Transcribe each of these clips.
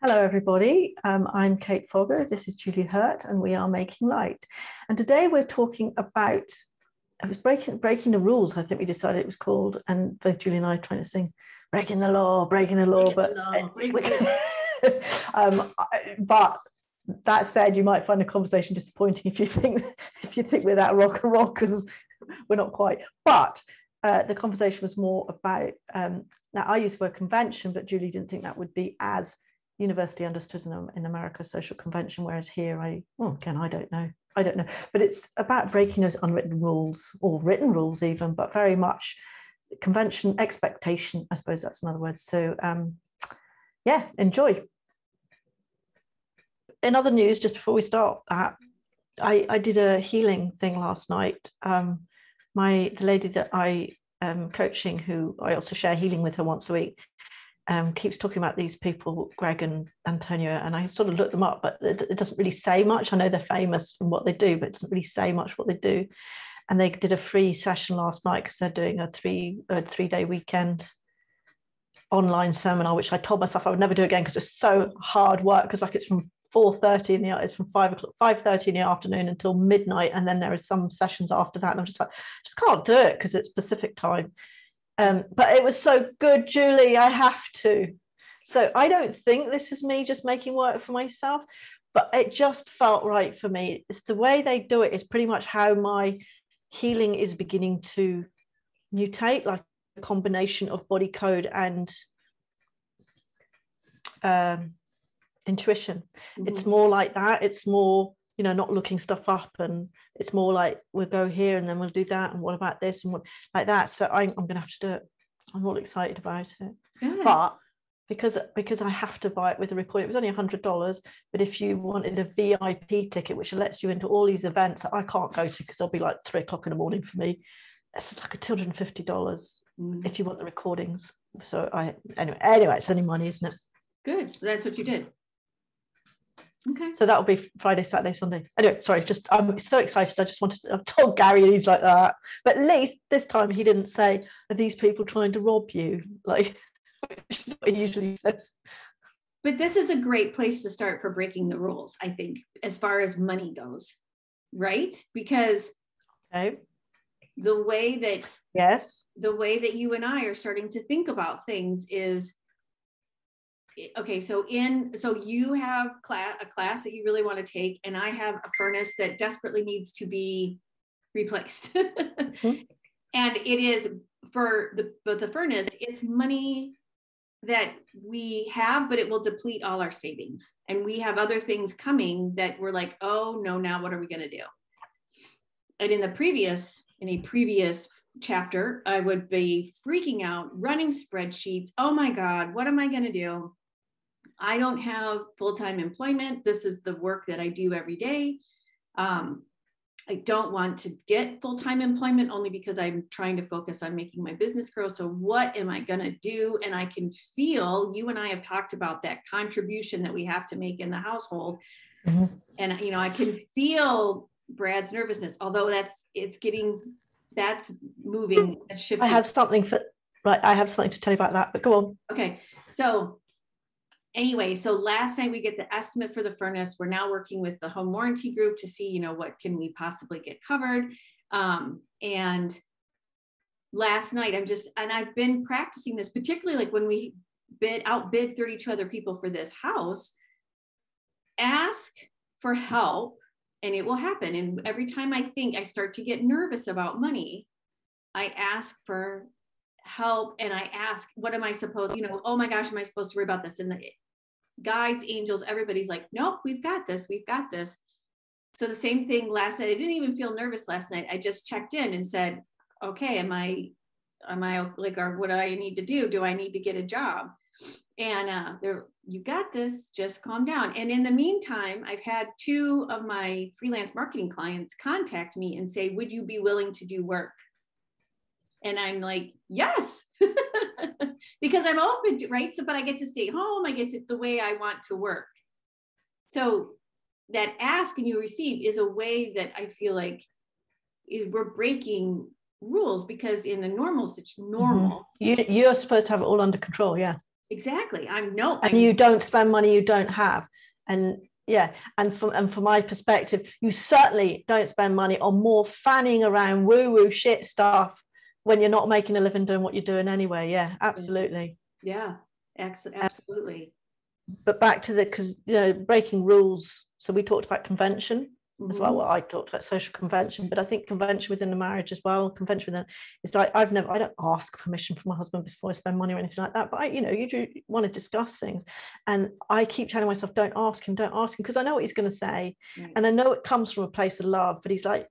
Hello, everybody. I'm Kate Fogger. This is Julie Hurt, and we are Making Light. And today we're talking about, it was breaking the rules, I think we decided it was called. And both Julie and I are trying to sing breaking the law. But that said, you might find the conversation disappointing if you think we're that rock and roll, because we're not quite. But the conversation was more about, now I use the word convention, but Julie didn't think that would be as universally understood in America, social convention, whereas here I don't know, but it's about breaking those unwritten rules, or written rules even, but very much convention, expectation, I suppose that's another word. So yeah, enjoy. In other news, just before we start that, I did a healing thing last night. The lady that I am coaching, who I also share healing with her once a week, keeps talking about these people, Greg and Antonio, and I sort of looked them up, but it doesn't really say much. I know they're famous from what they do, but it doesn't really say much what they do. And they did a free session last night because they're doing a three-day weekend online seminar, which I told myself I would never do again because it's so hard work, because it's from 4:30 in the it's from 5:30 in the afternoon until midnight, and then there are some sessions after that, and I'm just like, just can't do it because it's Pacific time. But it was so good, Julie, I have to. So I don't think this is me just making work for myself, but it just felt right for me. It's the way they do it is pretty much how my healing is beginning to mutate, like a combination of body code and intuition. Mm-hmm. It's more like that. It's more, not looking stuff up, and it's more like we'll go here and then we'll do that, and what about this, and what like that. So I'm gonna have to do it. I'm all excited about it. Good. But because I have to buy it with a recording, it was only $100, but if you wanted a VIP ticket, which lets you into all these events that I can't go to because they'll be like 3 o'clock in the morning for me, it's like $250 if you want the recordings. So anyway, it's only money, isn't it? Good. That's what you did. Okay. So that'll be Friday, Saturday, Sunday. Anyway, sorry, I'm so excited. I've told Gary he's like that. But at least this time he didn't say, are these people trying to rob you? Like, which is what he usually says. But this is a great place to start for breaking the rules, I think, as far as money goes, right? Because the way that you and I are starting to think about things is, okay, so you have a class that you really want to take, and I have a furnace that desperately needs to be replaced. Mm-hmm. And it is for the furnace, it's money that we have, but it will deplete all our savings. And we have other things coming that we're like, oh no, now what are we going to do? And in a previous chapter, I would be freaking out, running spreadsheets. Oh my God, what am I going to do? I don't have full-time employment. This is the work that I do every day. I don't want to get full-time employment only because I'm trying to focus on making my business grow. So what am I going to do? And I can feel, you and I have talked about that contribution that we have to make in the household. Mm-hmm. And, I can feel Brad's nervousness, although that's moving, that's shifting. I have something to tell you about that, but go on. Okay. So anyway, so last night we get the estimate for the furnace. We're now working with the home warranty group to see, what can we possibly get covered. And last night I've been practicing this, particularly like when we outbid 32 other people for this house. Ask for help and it will happen. And every time I think I start to get nervous about money, I ask for help, and I ask, what am I supposed, oh my gosh, am I supposed to worry about this? And the guides, angels, everybody's like, nope, we've got this. So the same thing last night. I didn't even feel nervous last night. I just checked in and said, okay, am I like, or what do I need to do? Do I need to get a job? And you got this, just calm down. And in the meantime, I've had 2 of my freelance marketing clients contact me and say, would you be willing to do work? And I'm like, yes, because I'm open to, right? So, but I get to stay home. I get to the way I want to work. So that ask and you receive is a way that I feel like we're breaking rules, because in the normal situation, you're supposed to have it all under control. Yeah. Exactly. And you don't spend money you don't have. And yeah, and from my perspective, you certainly don't spend money on more fanning around woo-woo shit stuff when you're not making a living doing what you're doing anyway. Yeah, absolutely. Yeah, absolutely. But back to because breaking rules. So we talked about convention as well. Well, I talked about social convention, but I think convention within the marriage as well. Convention within, it's like I don't ask permission from my husband before I spend money or anything like that. But you do want to discuss things, and I keep telling myself, don't ask him, because I know what he's going to say, right. And I know it comes from a place of love. But he's like,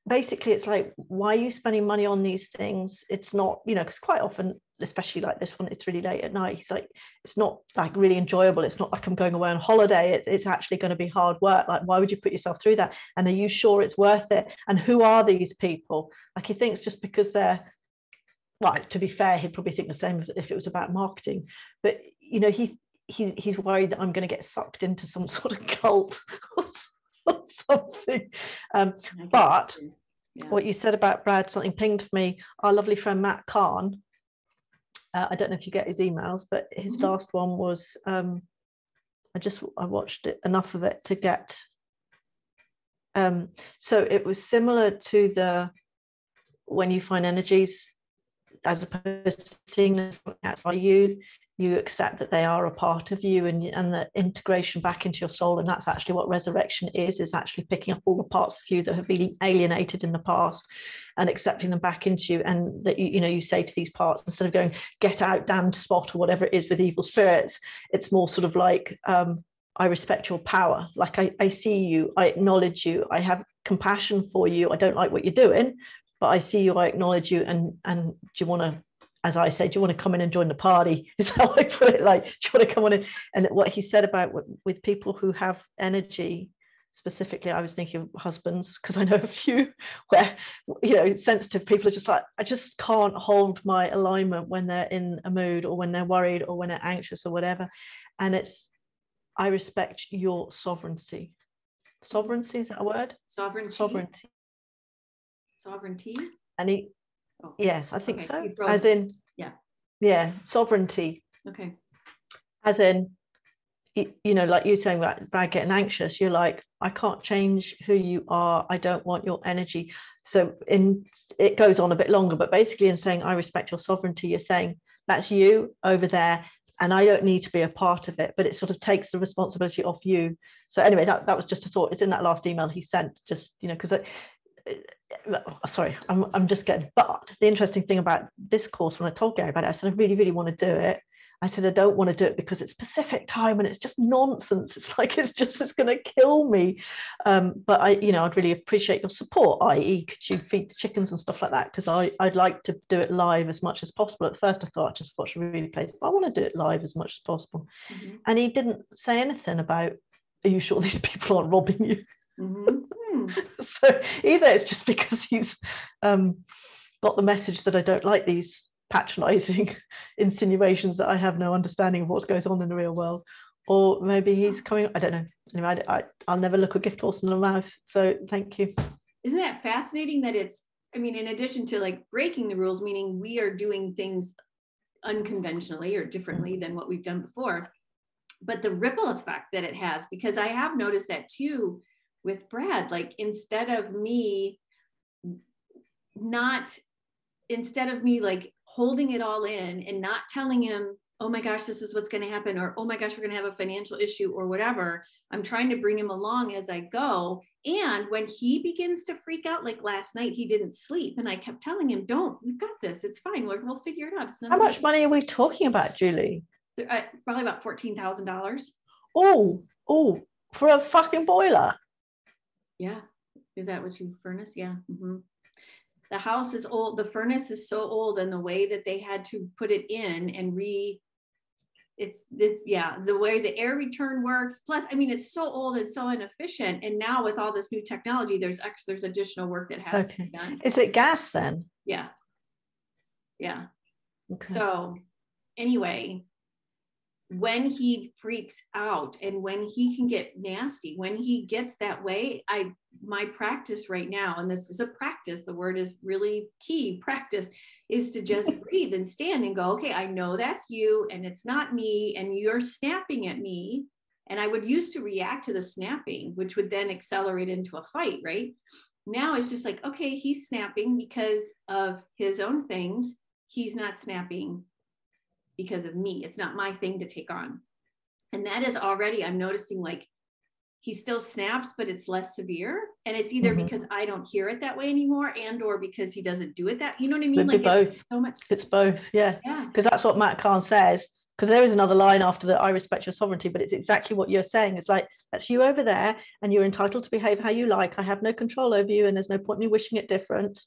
basically it's like, why are you spending money on these things? It's not, because quite often, especially like this one, it's really late at night. He's like, it's not like really enjoyable. It's not like I'm going away on holiday. It's actually going to be hard work. Like, why would you put yourself through that? And are you sure it's worth it? And who are these people? Like, he thinks just because they're, well, to be fair, he'd probably think the same if it was about marketing. But he's worried that I'm going to get sucked into some sort of cult or something. But what you said about Brad, something pinged for me. Our lovely friend Matt Kahn, I don't know if you get his emails, but his last one was, I watched enough of it to get, so it was similar to the when you find energies, as opposed to seeing them outside you accept that they are a part of you, and the integration back into your soul. And that's actually what resurrection is actually picking up all the parts of you that have been alienated in the past and accepting them back into you. And that you say to these parts, instead of going, get out, damned spot, or whatever it is with evil spirits, it's more sort of like, I respect your power. Like, I see you, I acknowledge you, I have compassion for you. I don't like what you're doing, but I see you, I acknowledge you, and do you want to, as I say, do you want to come in and join the party? Is how I put it. Like, do you want to come on in? And what he said about with people who have energy, specifically, I was thinking of husbands, because I know a few where, sensitive people are just like, I just can't hold my alignment when they're in a mood, or when they're worried, or when they're anxious, or whatever. And it's, I respect your sovereignty. Sovereignty, is that a word? Sovereignty. And he, yes, I think so. As in, sovereignty. Okay. As in, like you're saying about getting anxious, you're like, I can't change who you are. I don't want your energy. So it goes on a bit longer, but basically in saying, I respect your sovereignty, you're saying, that's you over there, and I don't need to be a part of it, but it sort of takes the responsibility off you. So anyway, that was just a thought. It's in that last email he sent, just, because sorry, I'm just getting, but the interesting thing about this course, when I told Gary about it, I said, I really, really want to do it. I said, I don't want to do it because it's Pacific time and it's just nonsense. It's like, it's going to kill me. But I'd really appreciate your support, i.e. could you feed the chickens and stuff like that? Because I'd like to do it live as much as possible. At first I thought I'd just watch a replay, but I want to do it live as much as possible. And he didn't say anything about, are you sure these people aren't robbing you? So either it's just because he's got the message that I don't like these patronizing insinuations that I have no understanding of what goes on in the real world, or maybe he's coming, I don't know. Anyway, I'll never look a gift horse in the mouth, so thank you. Isn't that fascinating that it's, in addition to like breaking the rules, meaning we are doing things unconventionally or differently than what we've done before, but the ripple effect that it has, because I have noticed that too with Brad, like instead of me like holding it all in and not telling him, oh my gosh, this is what's going to happen, or oh my gosh, we're going to have a financial issue or whatever, I'm trying to bring him along as I go. And when he begins to freak out, like last night, he didn't sleep. And I kept telling him, we've got this. It's fine. We'll figure it out. It's not How much money are we talking about, Julie? Probably about $14,000. Oh, for a fucking boiler. Yeah. Is that what you furnace? Yeah. The house is old. The furnace is so old, and the way that they had to put it in and the way the air return works. Plus, it's so old and so inefficient. And now with all this new technology, there's additional work that has to be done. Is it gas then? Yeah. Yeah. Okay. So anyway, when he freaks out and when he can get nasty, when he gets that way, my practice right now, and this is a practice, the word is really key, practice, is to just breathe and stand and go, okay, I know that's you and it's not me and you're snapping at me. And I would used to react to the snapping, which would then accelerate into a fight, right? Now it's just like, okay, he's snapping because of his own things. He's not snapping because of me. It's not my thing to take on. And that is already, I'm noticing, like, he still snaps, but it's less severe. And it's either because I don't hear it that way anymore, and or because he doesn't do it that, you know what I mean? Like both. It's so much. It's both, yeah. Because that's what Matt Kahn says. Because there is another line after that, I respect your sovereignty, but it's exactly what you're saying. It's like, that's you over there, and you're entitled to behave how you like. I have no control over you, and there's no point in you wishing it different,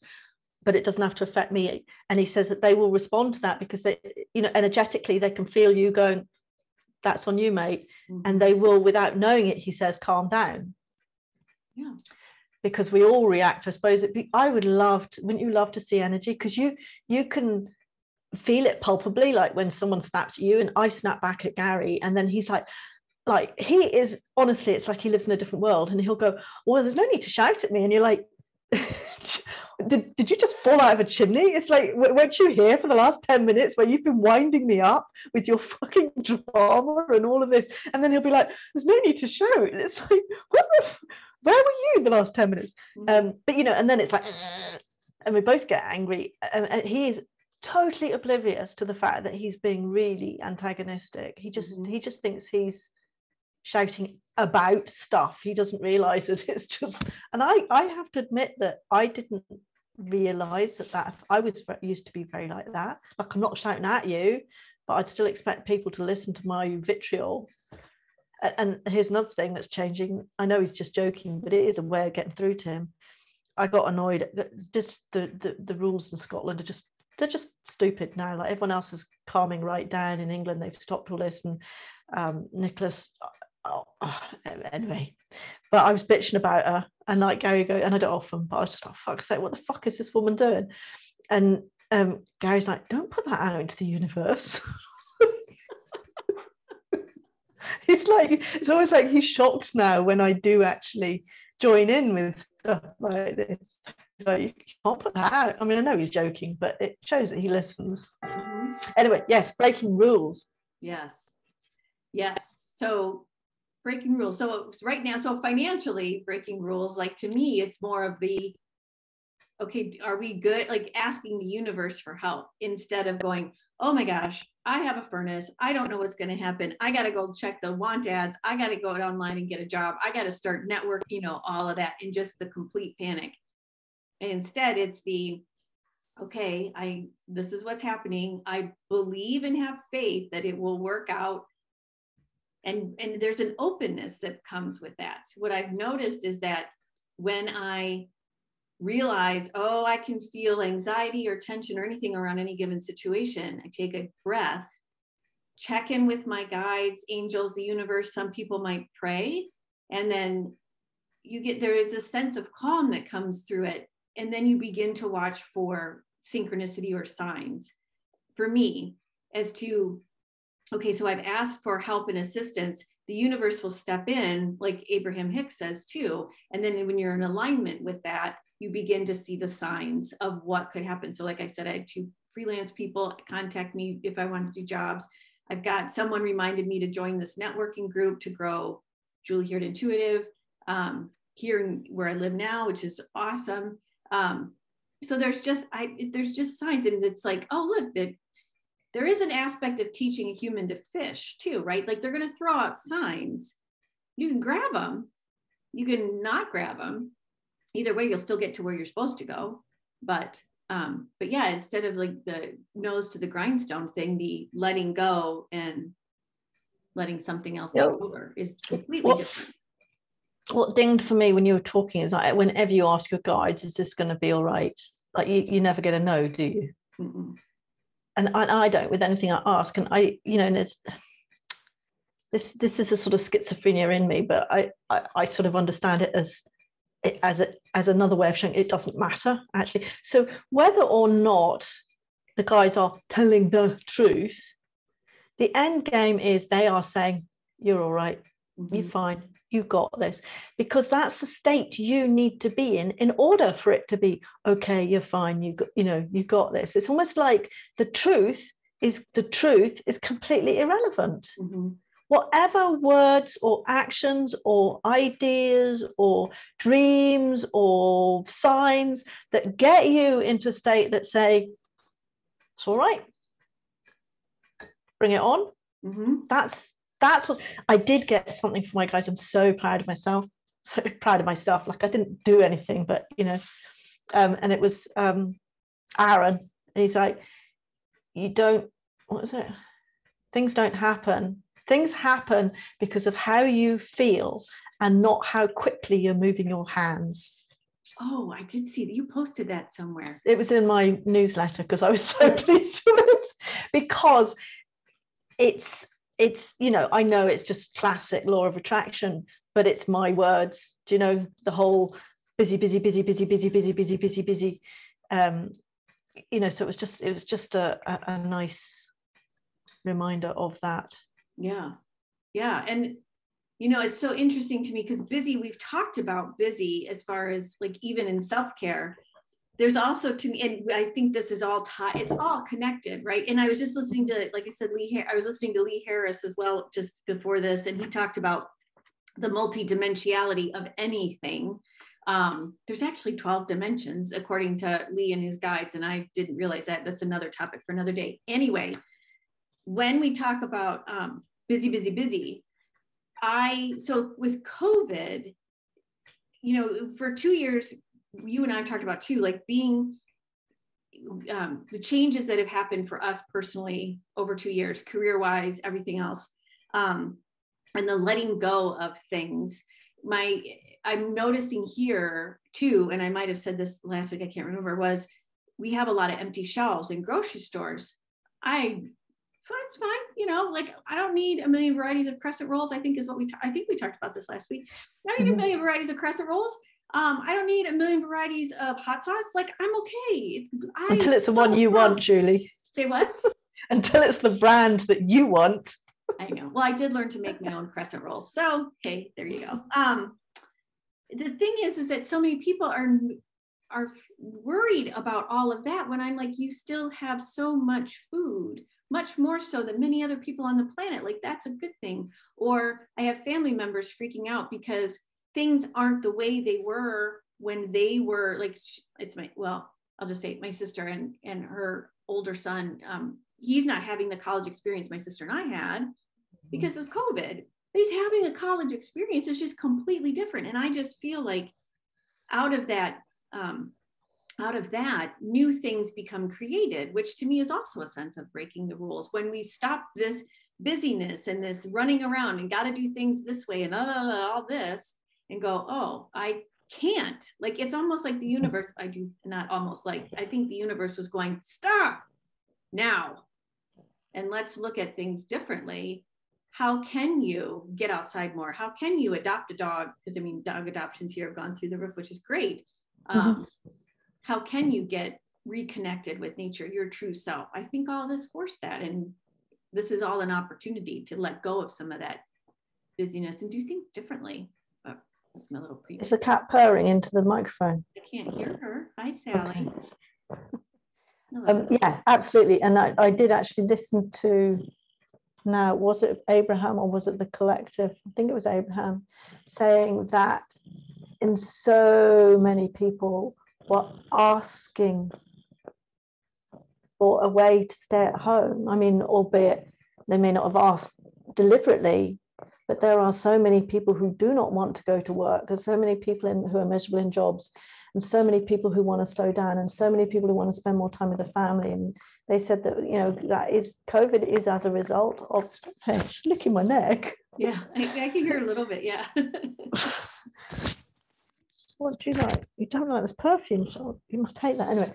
but it doesn't have to affect me. And he says that they will respond to that because they, you know, energetically, they can feel you going, that's on you, mate. And they will, without knowing it, he says, calm down. Yeah. Because we all react, I suppose. I would love to, wouldn't you love to see energy? Because you can feel it palpably, like when someone snaps at you, and I snap back at Gary, and then he's like he is, honestly, it's like he lives in a different world, and he'll go, well, there's no need to shout at me, and you're like, did you just fall out of a chimney? It's like, weren't you here for the last 10 minutes where you've been winding me up with your fucking drama and all of this? And then he'll be like, there's no need to shout. And it's like, where were you the last 10 minutes? But you know, and then it's like, and we both get angry, and he is totally oblivious to the fact that he's being really antagonistic. He just thinks he's shouting about stuff. He doesn't realize that it's just, and I have to admit that I didn't realize that I was used to be very like that. Like, I'm not shouting at you, but I'd still expect people to listen to my vitriol. And here's another thing that's changing. I know he's just joking, but it is a way of getting through to him. I got annoyed that just the rules in Scotland are they're just stupid now. Like, everyone else is calming right down. In England, they've stopped all this. And Nicholas, anyway, but I was bitching about her, and like Gary go, and I don't often, but I was just like, fuck's sake, what the fuck is this woman doing? And Gary's like, don't put that out into the universe. It's always like he's shocked now when I do actually join in with stuff like this. He's like, you can't put that out. I mean, I know he's joking, but it shows that he listens. Anyway, yes, breaking rules. Yes. So breaking rules. So right now, so financially breaking rules, like, to me, it's more of the, okay, are we good? Like, asking the universe for help instead of going, oh my gosh, I have a furnace. I don't know what's going to happen. I got to go check the want ads. I got to go online and get a job. I got to start network, you know, all of that, in just the complete panic. And instead it's the, okay, this is what's happening. I believe and have faith that it will work out. And there's an openness that comes with that. What I've noticed is that when I realize, oh, I can feel anxiety or tension or anything around any given situation, I take a breath, check in with my guides, angels, the universe. Some people might pray, and then there is a sense of calm that comes through it. And then you begin to watch for synchronicity or signs. For me, as to, okay, so I've asked for help and assistance, the universe will step in, like Abraham Hicks says too. And then when you're in alignment with that, you begin to see the signs of what could happen. So like I said, I had 2 freelance people contact me if I wanted to do jobs. I've got someone reminded me to join this networking group to grow Julie Here at Intuitive, here where I live now, which is awesome. So there's just signs, and it's like, oh, look, there is an aspect of teaching a human to fish too, right? Like, they're going to throw out signs. You can grab them, you can not grab them. Either way, you'll still get to where you're supposed to go. But yeah, instead of like the nose to the grindstone thing, the letting go and letting something else take over is completely different. What dinged for me when you were talking is, like, whenever you ask your guides, is this going to be all right? Like, you never get a no, do you? And I don't with anything I ask. And I, you know, and it's this is a sort of schizophrenia in me, but I sort of understand it as another way of showing it doesn't matter, actually. So whether or not the guys are telling the truth, The end game is they are saying, you're all right, you're fine, you got this, because that's the state you need to be in order for it to be okay, you're fine, you got this. It's almost like the truth is completely irrelevant. Whatever words or actions or ideas or dreams or signs that get you into a state that say, it's all right, bring it on. That's what I did get something for my guys. I'm so proud of myself, so proud of myself. Like I didn't do anything, but and it was Aaron. He's like, you don't, what is it? Things don't happen. Things happen because of how you feel and not how quickly you're moving your hands. Oh, I did see that you posted that somewhere. It was in my newsletter because I was so pleased with it, because it's I know it's just classic law of attraction, but it's my words. Do you know the whole busy, busy, busy, busy, busy, busy, busy, busy, busy? So it was just a nice reminder of that. Yeah. And it's so interesting to me because busy, we've talked about busy as far as like even in self-care. There's also, to me, and I think this is all tied, it's all connected, right? And I was just listening to, like I said, I was listening to Lee Harris as well just before this, and he talked about the multidimensionality of anything. There's actually 12 dimensions according to Lee and his guides, and I didn't realize that. That's another topic for another day. Anyway, when we talk about busy, busy, busy, so with COVID, for 2 years, you and I have talked about too, like being the changes that have happened for us personally over 2 years, career-wise, everything else, and the letting go of things. I'm noticing here too, and I might have said this last week, I can't remember, was we have a lot of empty shelves in grocery stores. It's fine, like I don't need a million varieties of crescent rolls. I think is what I think we talked about this last week. I don't need a million varieties of crescent rolls. I don't need a million varieties of hot sauce. Like I'm okay. Until it's the one you want, Julie. Say what? Until it's the brand that you want. I know. Well, I did learn to make my own crescent rolls. So, okay, there you go. The thing is that so many people are worried about all of that when I'm like, you still have so much food, much more so than many other people on the planet. Like that's a good thing. Or I have family members freaking out because things aren't the way they were when they were like, I'll just say my sister and her older son, he's not having the college experience my sister and I had because of COVID. But he's having a college experience. It's just completely different. And I just feel like out of that, new things become created, which to me is also a sense of breaking the rules. When we stop this busyness and this running around and got to do things this way and all this and go, oh, I can't. Like, it's almost like the universe, I think the universe was going, stop now. And let's look at things differently. How can you get outside more? How can you adopt a dog? Because dog adoptions here have gone through the roof, which is great. How can you get reconnected with nature, your true self? I think all this forced that. And this is all an opportunity to let go of some of that busyness and do things differently. But that's my little preach. Is the cat purring into the microphone? I can't hear her. Hi, Sally. Okay. Yeah, absolutely. And I did actually listen to, now, was it Abraham or was it the collective? I think it was Abraham saying that in so many people were asking for a way to stay at home. Albeit they may not have asked deliberately, but there are so many people who do not want to go to work. There's so many people who are miserable in jobs, and so many people who want to slow down, and so many people who want to spend more time with the family. And they said that, COVID is as a result of, hey, she's licking my neck. Yeah, I can hear a little bit, yeah. What do you like? You don't like this perfume, so you must hate that anyway.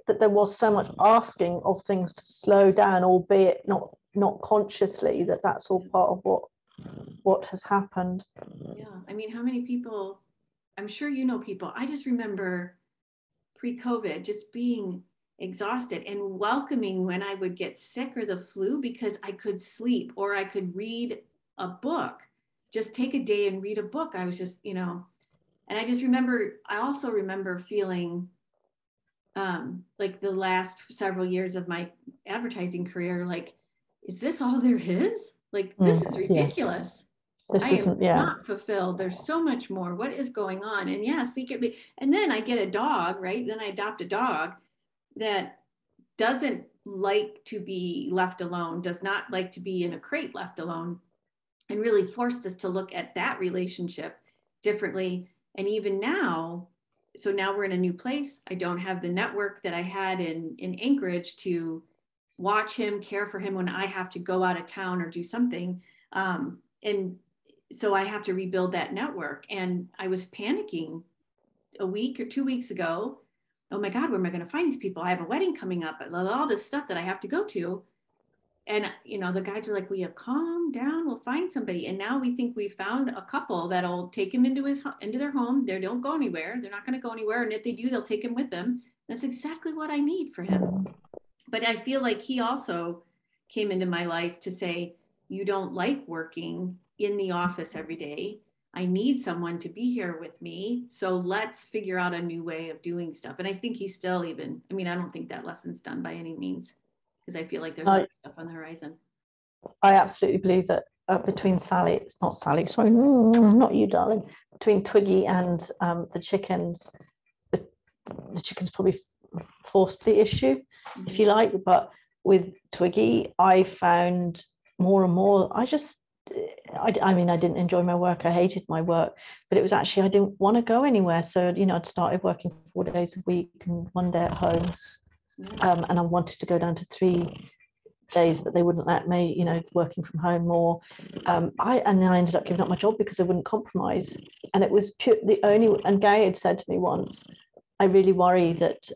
There was so much asking of things to slow down, albeit not consciously. That's all part of what has happened. Yeah, how many people? I'm sure people. I just remember pre-COVID just being exhausted, and welcoming when I would get sick or the flu, because I could sleep or I could read a book, just take a day and read a book. I was just, you know, and I also remember feeling like the last several years of my advertising career, like, is this all there is? Like, this is ridiculous. This I am yeah. not fulfilled. There's so much more. What is going on? And yeah, secretly, and then I get a dog, right? Then I adopt a dog that doesn't like to be left alone, does not like to be in a crate left alone, and really forced us to look at that relationship differently. And even now, so now we're in a new place. I don't have the network that I had in Anchorage to watch him, care for him when I have to go out of town or do something. And so I have to rebuild that network. And I was panicking a week or 2 weeks ago. Oh my God, where am I going to find these people? I have a wedding coming up, all this stuff that I have to go to. And, you know, the guys were like, "We have calm down, we'll find somebody." And now we think we found a couple that'll take him into their home. They don't go anywhere. They're not going to go anywhere. And if they do, they'll take him with them. That's exactly what I need for him. But I feel like he also came into my life to say, you don't like working in the office every day. I need someone to be here with me. So let's figure out a new way of doing stuff. And I think he's still even, I mean, I don't think that lesson's done by any means, because I feel like there's other stuff on the horizon. I absolutely believe that between Sally, it's not Sally, sorry, not you, darling, between Twiggy and the chickens probably forced the issue, if you like. But with Twiggy, I found more and more, I mean, I didn't enjoy my work. I hated my work, but it was actually, I didn't want to go anywhere. So, you know, I'd started working 4 days a week and 1 day at home. And I wanted to go down to 3 days, but they wouldn't let me, you know, working from home more. And then I ended up giving up my job because I wouldn't compromise. And it was and Gay had said to me once, I really worry that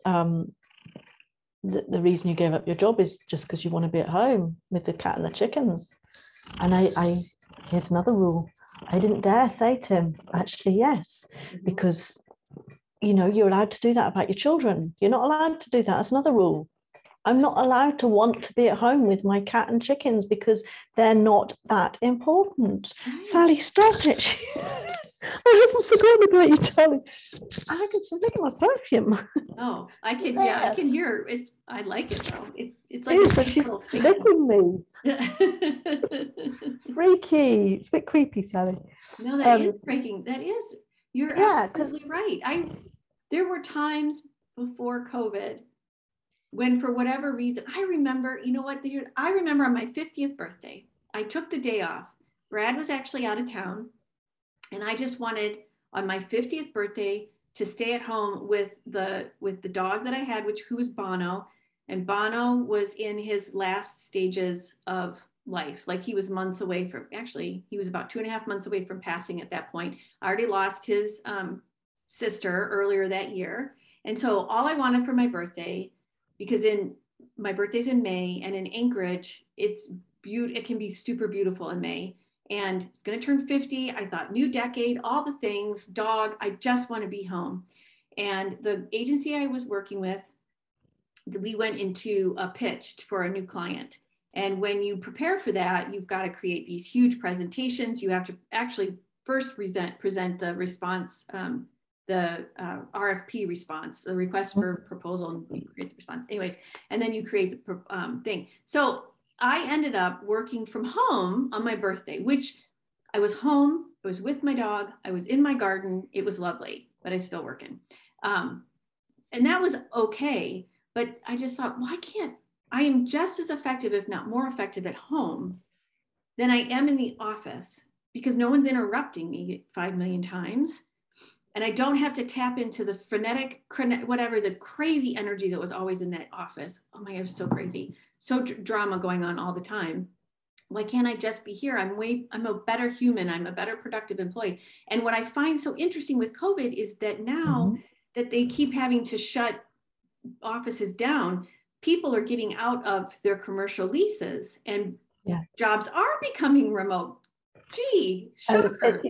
the reason you gave up your job is just because you want to be at home with the cat and the chickens. And I here's another rule. I didn't dare say to him, actually, yes, because, you know, you're allowed to do that about your children. You're not allowed to do that. That's another rule. I'm not allowed to want to be at home with my cat and chickens because they're not that important. Sally, stop it. I haven't forgotten about you, darling. I can just look at my perfume. Oh, I can, yeah, I can hear. I like it though. It's like she's licking me. It's freaky. It's a bit creepy, Sally. No, that is breaking. That is, you're absolutely right. There were times before COVID when, for whatever reason, I remember, you know what, I remember on my 50th birthday, I took the day off. Brad was actually out of town, and I just wanted on my 50th birthday to stay at home with the dog that I had, who was Bono. And Bono was in his last stages of life. Like, he was months away from, actually, he was about 2.5 months away from passing at that point. I already lost his sister earlier that year. And so all I wanted for my birthday, because my birthday's in May, and in Anchorage, it can be super beautiful in May. And it's going to turn 50. I thought, new decade, all the things, dog, I just want to be home. And the agency I was working with, we went into a pitch for a new client. And when you prepare for that, you've got to create these huge presentations. You have to actually first present the response, the RFP response, the request for proposal, and you create the response. Anyways, and then you create the thing. So I ended up working from home on my birthday, which I was home, I was with my dog, I was in my garden. It was lovely, but I was still working. And that was okay. But I just thought, why can't I am just as effective, if not more effective, at home than I am in the office, because no one's interrupting me 5 million times. And I don't have to tap into the frenetic, whatever, the crazy energy that was always in that office. Oh my God, it was so crazy. So drama going on all the time. Why can't I just be here? I'm a better human. I'm a better productive employee. And what I find so interesting with COVID is that now that they keep having to shut offices down, people are getting out of their commercial leases, and jobs are becoming remote. Gee, shocker.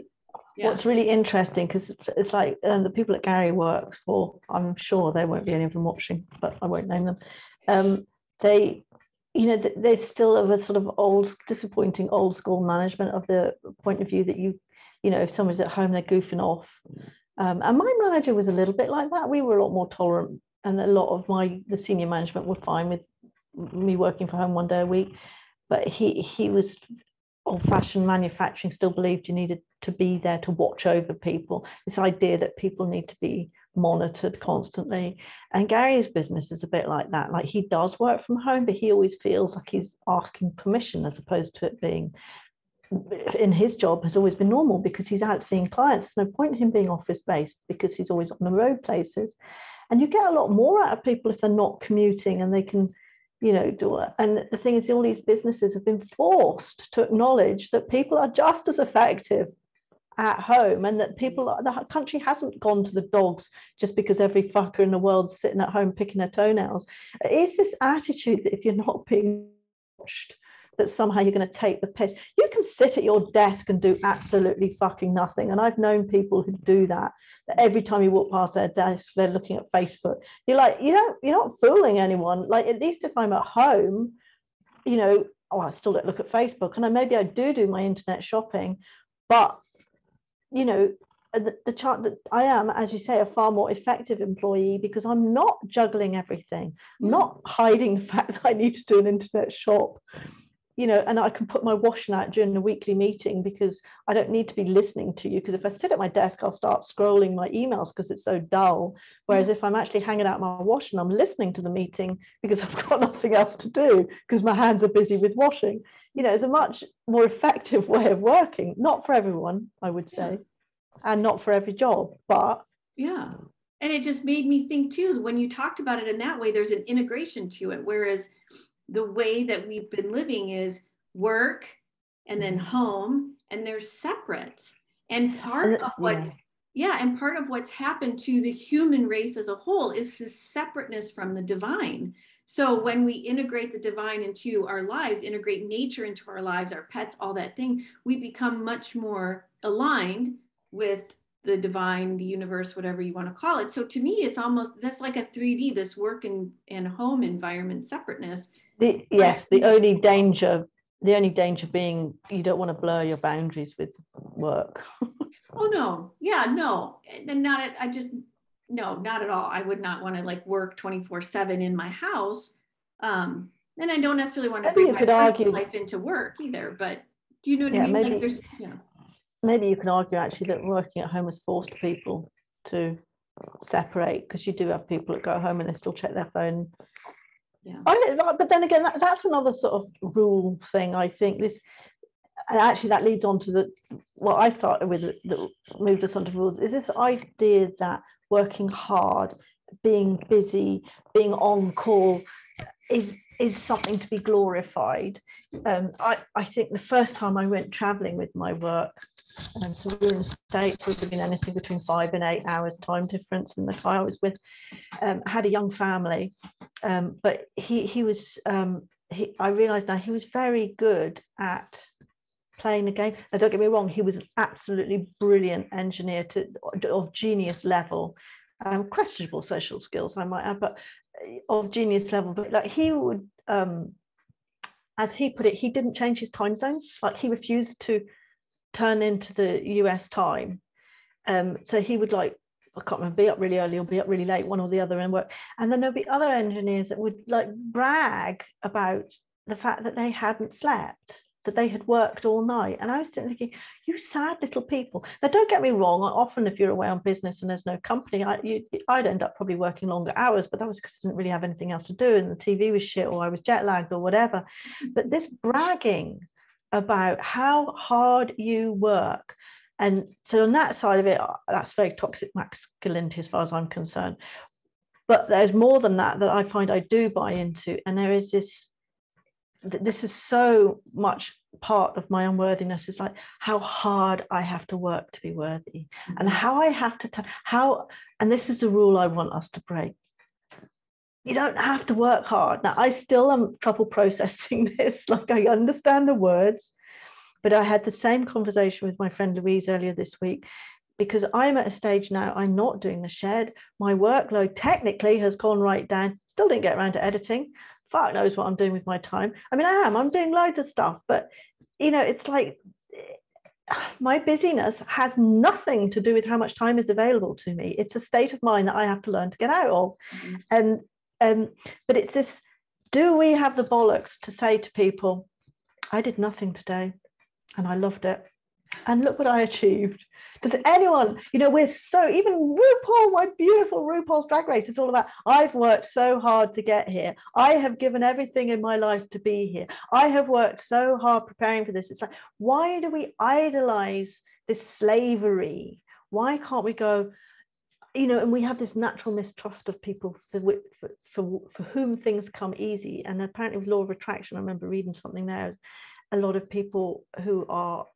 what's really interesting, because it's like the people that Gary works for, I'm sure there won't be any of them watching, but I won't name them. They, you know, they still have a sort of disappointing old school management of the point of view that you know, if someone's at home, they're goofing off. And my manager was a little bit like that. We were a lot more tolerant, and a lot of the senior management were fine with me working from home 1 day a week. But he was old-fashioned manufacturing, still believed you needed to be there to watch over people. This idea that people need to be monitored constantly. And Gary's business is a bit like that. Like, he does work from home, but he always feels like he's asking permission, as opposed to it being, in his job, has always been normal because he's out seeing clients. There's no point in him being office-based because he's always on the road places. And you get a lot more out of people if they're not commuting and they can, you know, do it. And the thing is, all these businesses have been forced to acknowledge that people are just as effective at home, and that the country hasn't gone to the dogs just because every fucker in the world's sitting at home picking their toenails. It's this attitude that if you're not being watched, that somehow you're going to take the piss. You can sit at your desk and do absolutely fucking nothing. And I've known people who do that every time you walk past their desk, they're looking at Facebook. You're like, you're not fooling anyone. Like, at least if I'm at home, you know, I still don't look at Facebook, and maybe I do my internet shopping, but, you know, the chance that I am, as you say, a far more effective employee because I'm not juggling everything. I'm not hiding the fact that I need to do an internet shop. You know, and I can put my washing out during the weekly meeting because I don't need to be listening to you. Because if I sit at my desk, I'll start scrolling my emails because it's so dull. Whereas if I'm actually hanging out my washing, I'm listening to the meeting because I've got nothing else to do because my hands are busy with washing. You know, it's a much more effective way of working. Not for everyone, I would say, and not for every job, but. Yeah. And it just made me think too, when you talked about it in that way, there's an integration to it. Whereas the way that we've been living is work and then home, and they're separate. And part of what's happened to the human race as a whole is this separateness from the divine. So when we integrate the divine into our lives, integrate nature into our lives, our pets, all that thing, we become much more aligned with the divine, the universe, whatever you want to call it. So to me, it's almost, that's like a 3D, this work and home environment separateness. The only danger being you don't want to blur your boundaries with work. Oh no, yeah, no, and not at all. I would not want to like work 24/7 in my house, and I don't necessarily want to bring my personal life into work either. But do you know what I mean? Maybe, like there's, maybe you can argue actually that working at home has forced people to separate, because you do have people that go home and they still check their phone. Yeah. But then again, that's another sort of rule thing. I think and actually that leads on to what I started with that moved us onto rules, is this idea that working hard, being busy, being on call is something to be glorified. I think the first time I went traveling with my work, so we were in the States, we've been anything between 5 and 8 hours time difference in the car I was with, had a young family, but he was, I realized now he was very good at playing the game. Now, don't get me wrong, he was an absolutely brilliant engineer of genius level, questionable social skills I might add, but of genius level. But like, he would, as he put it, he didn't change his time zone. Like, he refused to turn into the US time. So he would, like, I can't remember, be up really early or be up really late, one or the other, and work. And then there'll be other engineers that would like brag about the fact that they hadn't slept, that they had worked all night. And I was thinking, you sad little people. Now, don't get me wrong, often if you're away on business and there's no company, I'd end up probably working longer hours, but that was because I didn't really have anything else to do and the TV was shit, or I was jet lagged or whatever. But this bragging about how hard you work, and so on that side of it, that's very toxic masculinity as far as I'm concerned. But there's more than that I find I do buy into, and there is this is so much part of my unworthiness, is like how hard I have to work to be worthy, and how I have to and this is the rule I want us to break. You don't have to work hard. Now, I still am trouble processing this. Like, I understand the words, But I had the same conversation with my friend Louise earlier this week, because I'm at a stage now, I'm not doing the shed. My workload technically has gone right down. Still didn't get around to editing. Fuck knows what I'm doing with my time. I mean, I'm doing loads of stuff, but it's like my busyness has nothing to do with how much time is available to me. It's a state of mind that I have to learn to get out of. And but it's this, do we have the bollocks to say to people, I did nothing today and I loved it, and look what I achieved? Does anyone, we're so, even RuPaul, my beautiful RuPaul's Drag Race, it's all about, I've worked so hard to get here. I have given everything in my life to be here. I have worked so hard preparing for this. It's like, why do we idolize this slavery? Why can't we go, and we have this natural mistrust of people for whom things come easy. And apparently with law of attraction, I remember reading something there, a lot of people who are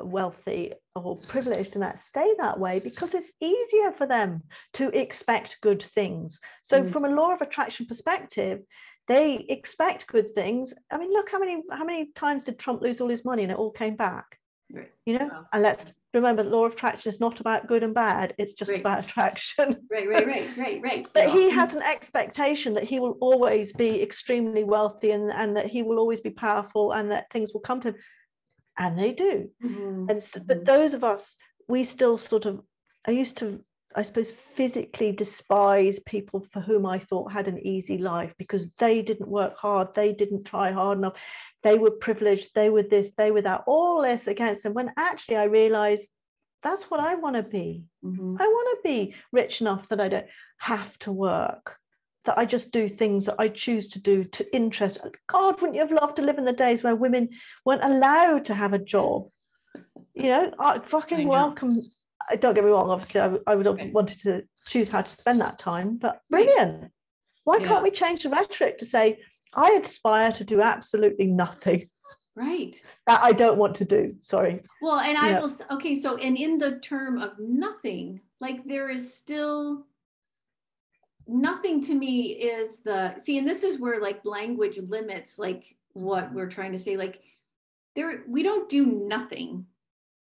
wealthy or privileged and that stay that way because it's easier for them to expect good things. So from a law of attraction perspective, they expect good things. I mean, look how many times did Trump lose all his money and it all came back? Right. Wow. And let's remember, the law of attraction is not about good and bad, it's just about attraction. Right. But he has an expectation that he will always be extremely wealthy and that he will always be powerful and that things will come to him. And they do. And so, but those of us, we still sort of, I used to, I suppose, physically despise people for whom I thought had an easy life because they didn't work hard, they didn't try hard enough, they were privileged, they were this, they were that, all this against them, when actually I realized that's what I want to be. I want to be rich enough that I don't have to work, that I just do things that I choose to do to interest. God, wouldn't you have loved to live in the days where women weren't allowed to have a job? I fucking welcome. Don't get me wrong, obviously I would have wanted to choose how to spend that time, but brilliant. Why can't we change the rhetoric to say, I aspire to do absolutely nothing. Right. That I don't want to do. Sorry. Well, and I will, okay, so, and in the term of nothing, like there is still, nothing to me is and this is where like language limits like what we're trying to say. Like we don't do nothing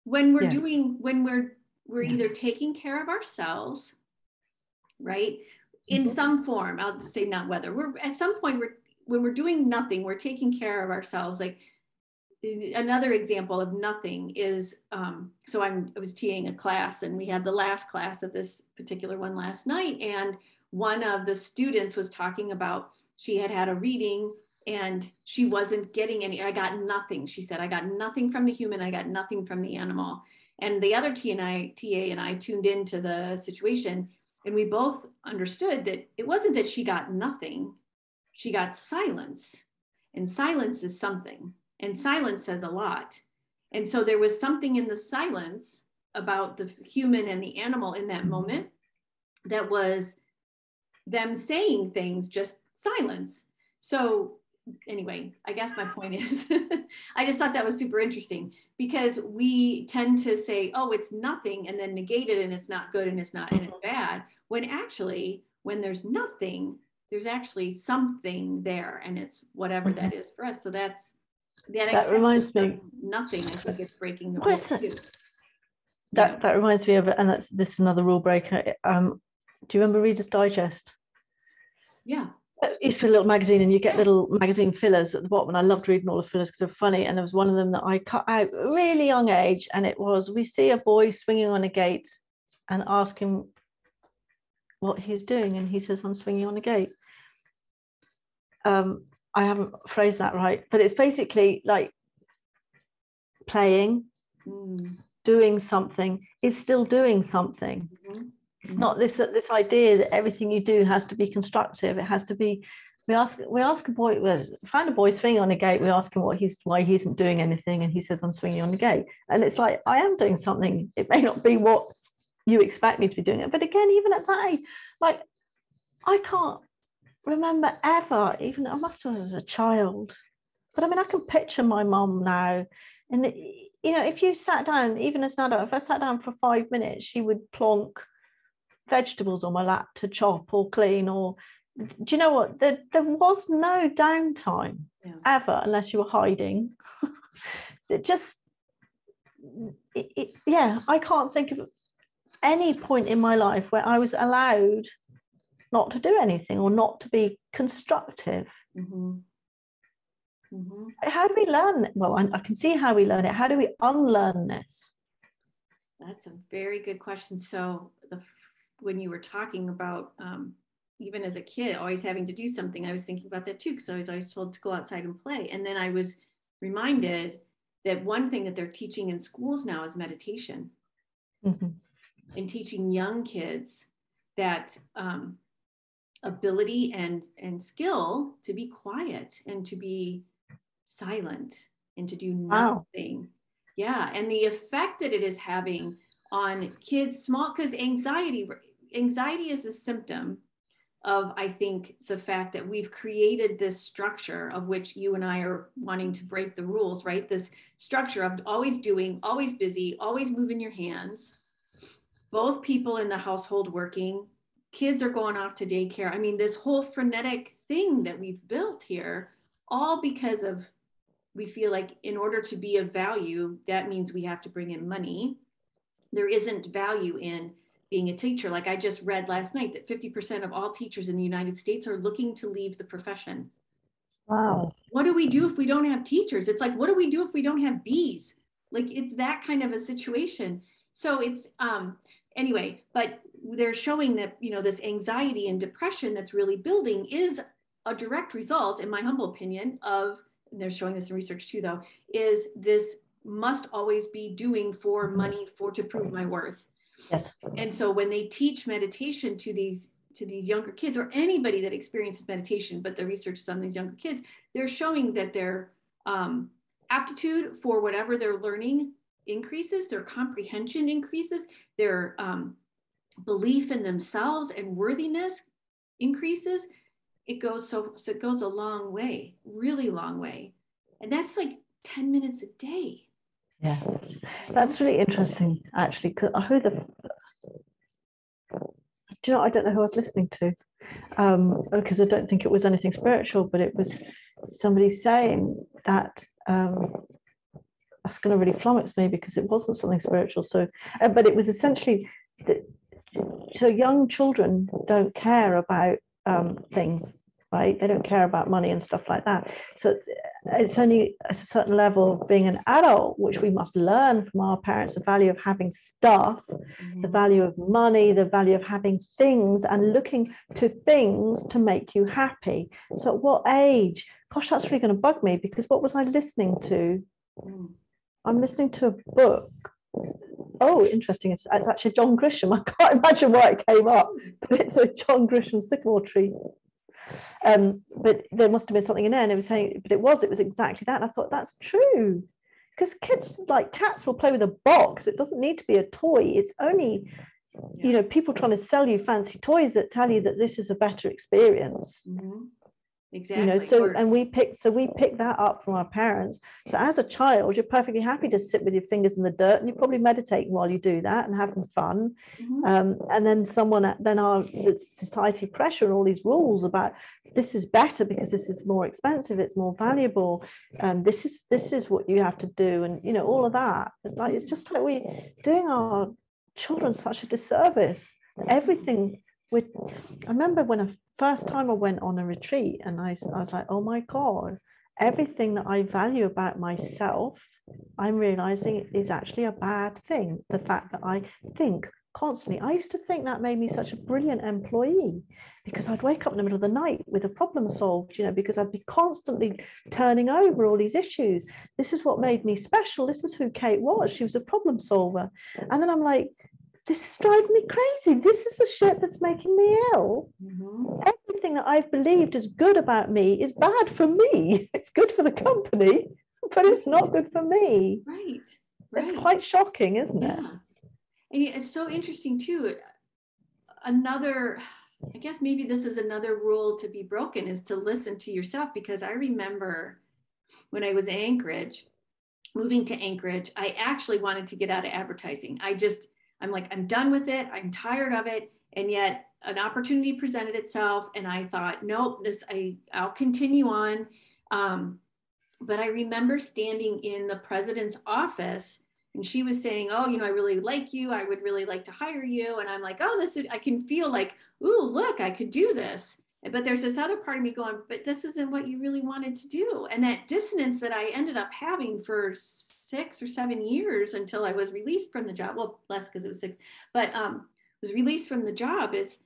when we're doing, when we're either taking care of ourselves, right, in some form. I'll just say not whether. We're at some point, when we're doing nothing, we're taking care of ourselves. Like another example of nothing is, so I was TAing a class and we had the last class of this particular one last night, and one of the students was talking about, she had a reading and she wasn't getting any, I got nothing. She said, I got nothing from the human, I got nothing from the animal. And the other TA and I tuned into the situation, and we both understood that it wasn't that she got nothing, she got silence. And silence is something, and silence says a lot. And so there was something in the silence about the human and the animal in that moment that was them saying things, just silence. So anyway, I guess my point is, I just thought that was super interesting because we tend to say, oh, it's nothing, and then negate it, and it's not good, and it's not, and it's bad. When actually, when there's nothing, there's actually something there, and it's whatever that is for us. So that reminds me. Nothing, I think it's breaking the rule too. That reminds me of it, and this is another rule breaker. Do you remember Reader's Digest? Yeah. It used to be a little magazine, and you get little magazine fillers at the bottom, and I loved reading all the fillers because they're funny. And there was one of them that I cut out at a really young age, and it was, we see a boy swinging on a gate and ask him what he's doing, and he says, I'm swinging on a gate. I haven't phrased that right, but it's basically like playing, doing something is still doing something. It's not this idea that everything you do has to be constructive. It has to be. We ask a boy. We find a boy swinging on a gate. We ask him why he isn't doing anything, and he says, "I'm swinging on the gate." And it's like, I am doing something. It may not be what you expect me to be doing it, but again, even at that age, like I can't remember ever. Even I must have as a child, but I mean, I can picture my mum now, and if you sat down, even as an adult, if I sat down for 5 minutes, she would plonk vegetables on my lap to chop or clean, or do you know what, there was no downtime ever, unless you were hiding. It just, yeah, I can't think of any point in my life where I was allowed not to do anything or not to be constructive. Mm-hmm. Mm-hmm. How do we learn? Well, I can see how we learn it. How do we unlearn this? That's a very good question. So when you were talking about even as a kid, always having to do something, I was thinking about that too, because I was always told to go outside and play. And then I was reminded that one thing that they're teaching in schools now is meditation. Mm-hmm. And teaching young kids that ability and skill to be quiet and to be silent and to do nothing. Wow. Yeah. And the effect that it is having on kids, small, because anxiety is a symptom of, I think, the fact that we've created this structure of which you and I are wanting to break the rules, right? This structure of always doing, always busy, always moving your hands, both people in the household working, kids are going off to daycare. I mean, this whole frenetic thing that we've built here, all because of, we feel like in order to be of value, that means we have to bring in money. There isn't value in being a teacher. Like I just read last night that 50% of all teachers in the United States are looking to leave the profession. Wow. What do we do if we don't have teachers? It's like, what do we do if we don't have bees? Like it's that kind of a situation. So it's, anyway, but they're showing that, you know, this anxiety and depression that's really building is a direct result, in my humble opinion, of, and they're showing this in research too, though, is this must always be doing for money to prove my worth. Yes. And so when they teach meditation to these younger kids, or anybody that experiences meditation, but the research is on these younger kids, they're showing that their aptitude for whatever they're learning increases, their comprehension increases, their belief in themselves and worthiness increases. It goes it goes a long way, really long way. And that's like 10 minutes a day. Yeah, that's really interesting, actually, because do you know, I don't know who I was listening to, because I don't think it was anything spiritual, but it was somebody saying that, that's going to really flummox me because it wasn't something spiritual. So, but it was essentially that, so young children don't care about things, right? They don't care about money and stuff like that. So it's only at a certain level of being an adult, which we must learn from our parents, the value of having stuff, the value of money, the value of having things and looking to things to make you happy. So at what age? Gosh, that's really going to bug me, because what was I listening to? I'm listening to a book. Oh, interesting. It's actually John Grisham. I can't imagine why it came up, but it's a John Grisham sycamore tree. But there must have been something in there, and it was saying, but it was exactly that. And I thought, that's true, because kids, like cats, will play with a box. It doesn't need to be a toy. It's only, you know, people trying to sell you fancy toys that tell you that this is a better experience. Exactly. You know, so and we pick that up from our parents. So as a child, you're perfectly happy to sit with your fingers in the dirt, and you're probably meditating while you do that and having fun. And then the society pressure and all these rules about this is better because this is more expensive, it's more valuable, this is what you have to do, and you know, all of that. It's just like we're doing our children such a disservice. Everything I remember when the first time I went on a retreat, and I was like, oh my God, everything that I value about myself, I'm realizing is actually a bad thing. The fact that I think constantly, I used to think that made me such a brilliant employee, because I'd wake up in the middle of the night with a problem solved, you know, because I'd be constantly turning over all these issues. This is what made me special. This is who Kate was. She was a problem solver. And then I'm like, this is driving me crazy. This is the shit that's making me ill. Everything that I've believed is good about me is bad for me. It's good for the company, but it's not good for me. Right. It's quite shocking, isn't it? And it's so interesting too. Another, I guess maybe this is another rule to be broken, is to listen to yourself. Because I remember when I was in Anchorage, moving to Anchorage, I actually wanted to get out of advertising. I'm like, I'm done with it. I'm tired of it. And yet an opportunity presented itself. And I thought, nope, I'll continue on. But I remember standing in the president's office And she was saying, oh, I really like you. I would really like to hire you. And I'm like, oh, I can feel like, ooh, look, I could do this. But there's this other part of me going, but this isn't what you really wanted to do. And that dissonance that I ended up having for 6 or 7 years until I was released from the job. Well, less because it was 6, but was released from the job is,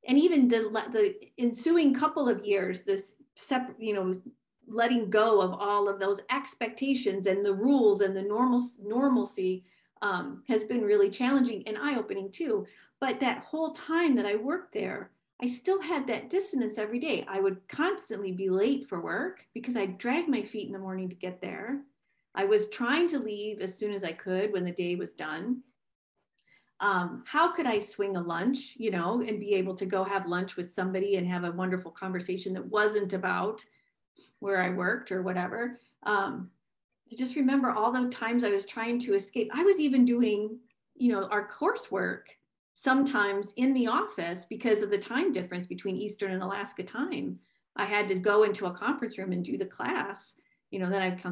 and even the ensuing couple of years, this letting go of all of those expectations and the rules and the normalcy has been really challenging and eye-opening too. But that whole time that I worked there, I still had that dissonance every day. I would constantly be late for work because I dragged my feet in the morning to get there. I was trying to leave as soon as I could when the day was done. How could I swing a lunch, and be able to go have lunch with somebody and have a wonderful conversation that wasn't about where I worked or whatever. I just remember all the times I was trying to escape. I was even doing, our coursework sometimes in the office because of the time difference between Eastern and Alaska time. I had to go into a conference room and do the class, then I'd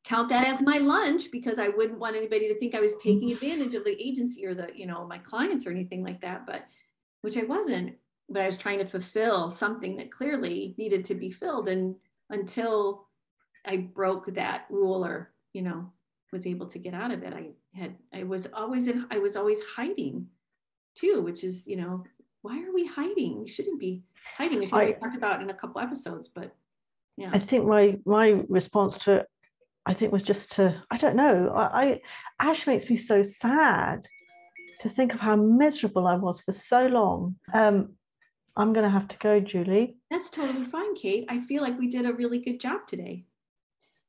count that as my lunch because I wouldn't want anybody to think I was taking advantage of the agency or my clients or anything like that, but which I wasn't, but I was trying to fulfill something that clearly needed to be filled. And until I broke that rule or, was able to get out of it, I was always hiding too, which is, why are we hiding? We shouldn't be hiding, which we talked about in a couple episodes, but yeah. I think my response to it, I think, was just I don't know. Ash makes me so sad to think of how miserable I was for so long. I'm going to have to go, Julie. That's totally fine, Kate. I feel like we did a really good job today.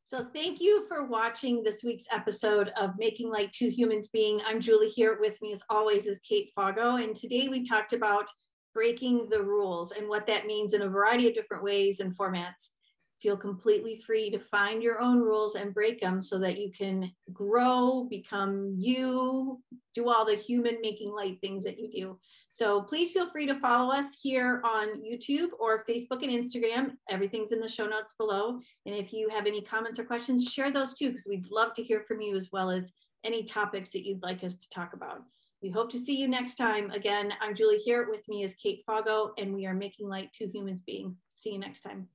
So thank you for watching this week's episode of Making Like Two Humans Being. I'm Julie. Here with me as always is Kate Foggo. And today we talked about breaking the rules and what that means in a variety of different ways and formats. Feel completely free to find your own rules and break them so that you can grow, become you, do all the human making light things that you do. So please feel free to follow us here on YouTube or Facebook and Instagram. Everything's in the show notes below. And if you have any comments or questions, share those too, because we'd love to hear from you as well as any topics that you'd like us to talk about. We hope to see you next time. Again, I'm Julie. Here with me is Kate Foggo, and we are Making Light Two Humans Being. See you next time.